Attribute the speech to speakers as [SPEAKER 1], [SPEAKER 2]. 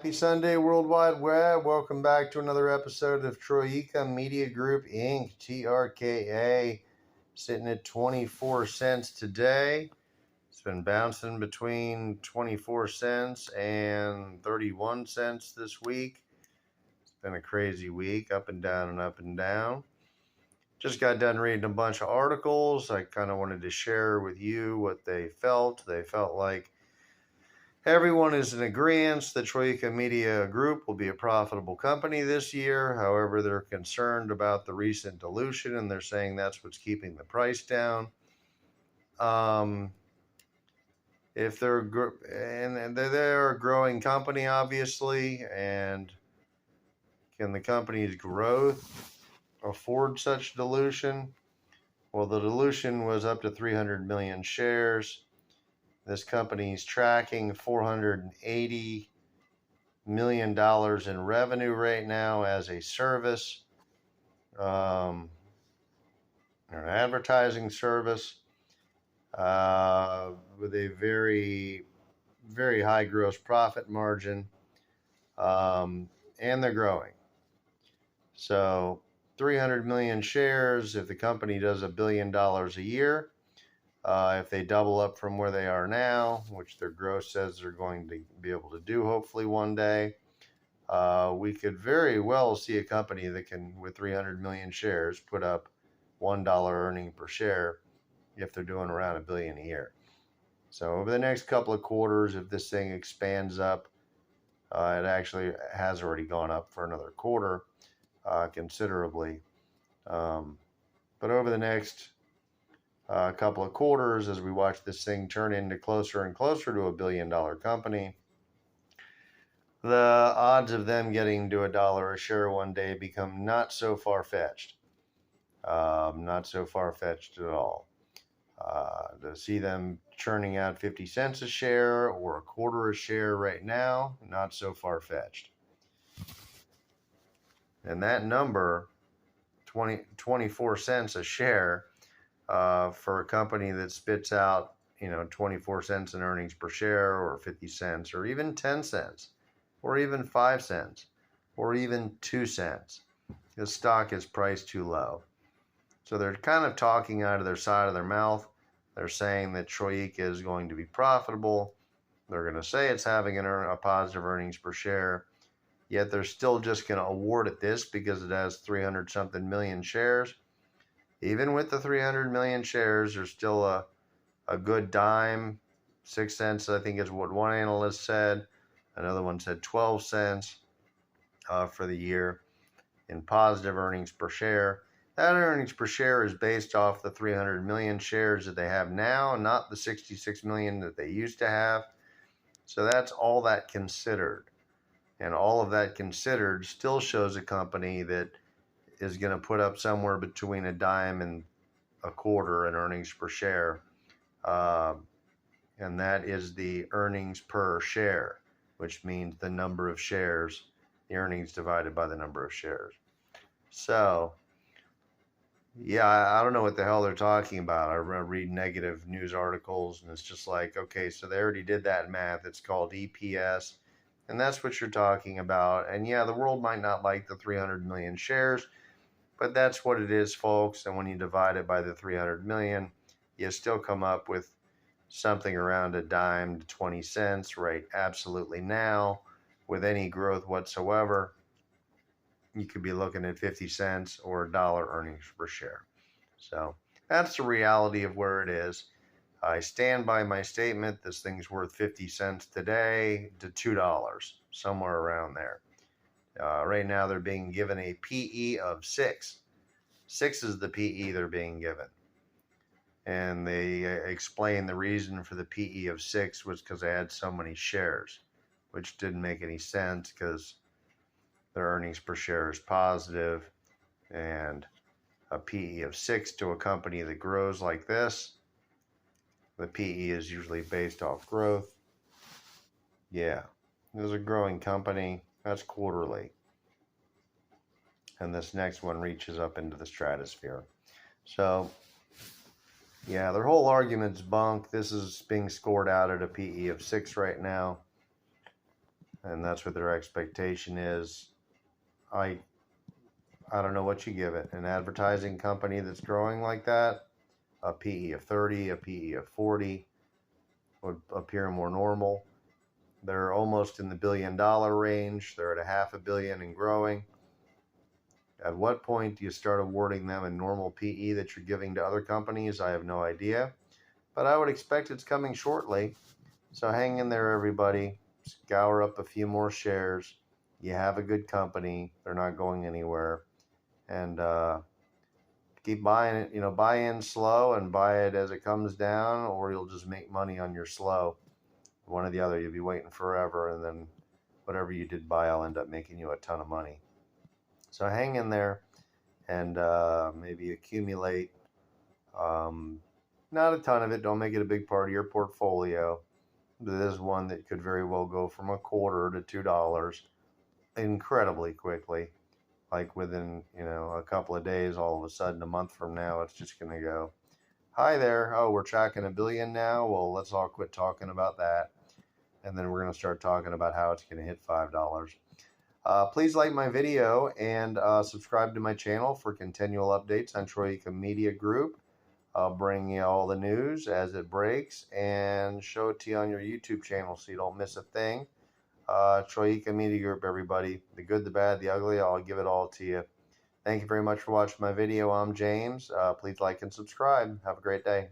[SPEAKER 1] Happy Sunday, World Wide Web. Welcome back to another episode of Troika Media Group, Inc., TRKA, sitting at 24 cents today. It's been bouncing between 24 cents and 31 cents this week. It's been a crazy week, up and down and up and down. Just got done reading a bunch of articles. I kind of wanted to share with you what they felt. They felt like everyone is in agreement that Troika Media Group will be a profitable company this year. However, they're concerned about the recent dilution, and they're saying that's what's keeping the price down. If they're and they're a growing company, obviously, and can the company's growth afford such dilution? Well, the dilution was up to 300 million shares. This company's tracking $480 million in revenue right now as a service, an advertising service, with a very, very high gross profit margin, and they're growing. So 300 million shares, if the company does $1 billion a year, if they double up from where they are now, which their growth says they're going to be able to do hopefully one day, we could very well see a company that can, with 300 million shares, put up $1 earning per share if they're doing around $1 billion a year. So over the next couple of quarters, if this thing expands up, it actually has already gone up for another quarter considerably. But over the next couple of quarters, as we watch this thing turn into closer and closer to $1 billion company, the odds of them getting to $1 a share one day become not so far-fetched. Not so far-fetched at all. To see them churning out 50 cents a share or a quarter a share right now, not so far-fetched. And that number, 24 cents a share, for a company that spits out, 24 cents in earnings per share, or 50 cents, or even 10 cents, or even 5 cents, or even 2 cents. The stock is priced too low. So they're kind of talking out of their side of their mouth. They're saying that Troika is going to be profitable. They're going to say it's having a positive earnings per share. Yet they're still just going to award it this because it has 300 something million shares. Even with the 300 million shares, there's still a good dime, 6 cents, I think is what one analyst said. Another one said 12 cents for the year in positive earnings per share. That earnings per share is based off the 300 million shares that they have now, not the 66 million that they used to have. So that's all that considered. And all of that considered still shows a company that is going to put up somewhere between a dime and a quarter in earnings per share. And that is the earnings per share, which means the number of shares, the earnings divided by the number of shares. So, yeah, I don't know what the hell they're talking about. I read negative news articles, and it's just like, okay, so they already did that math. It's called EPS, and that's what you're talking about. And yeah, the world might not like the 300 million shares, but that's what it is, folks. And when you divide it by the 300 million, you still come up with something around a dime to 20 cents, right? Absolutely now, with any growth whatsoever, you could be looking at 50 cents or $1 earnings per share. So that's the reality of where it is. I stand by my statement. This thing's worth 50 cents today to $2, somewhere around there. Right now, they're being given a PE of 6. 6 is the PE they're being given. And they explain the reason for the PE of 6 was because they had so many shares, which didn't make any sense because their earnings per share is positive, and a PE of 6 to a company that grows like this, the PE is usually based off growth. Yeah, this is a growing company. That's quarterly. And this next one reaches up into the stratosphere. So, yeah, their whole argument's bunk. This is being scored out at a PE of 6 right now. and that's what their expectation is. I don't know what you give it. An advertising company that's growing like that, a PE of 30, a PE of 40 would appear more normal. They're almost in the $1 billion range. They're at a half a billion and growing. At what point do you start awarding them a normal PE that you're giving to other companies? I have no idea, but I would expect it's coming shortly. So hang in there, everybody. Scour up a few more shares. You have a good company. They're not going anywhere. And keep buying it. Buy in slow and buy it as it comes down, or you'll just make money on your slow. One or the other. You'll be waiting forever, and then whatever you did buy, I'll end up making you a ton of money. So hang in there and maybe accumulate. Not a ton of it. Don't make it a big part of your portfolio. This is one that could very well go from $0.25 to $2 incredibly quickly. Like within, a couple of days, all of a sudden, a month from now, it's just going to go, hi there. Oh, we're tracking $1 billion now. Well, let's all quit talking about that. And then we're going to start talking about how it's going to hit $5. Please like my video and subscribe to my channel for continual updates on Troika Media Group. I'll bring you all the news as it breaks and show it to you on your YouTube channel so you don't miss a thing. Troika Media Group, everybody. The good, the bad, the ugly, I'll give it all to you. Thank you very much for watching my video. I'm James. Please like and subscribe. Have a great day.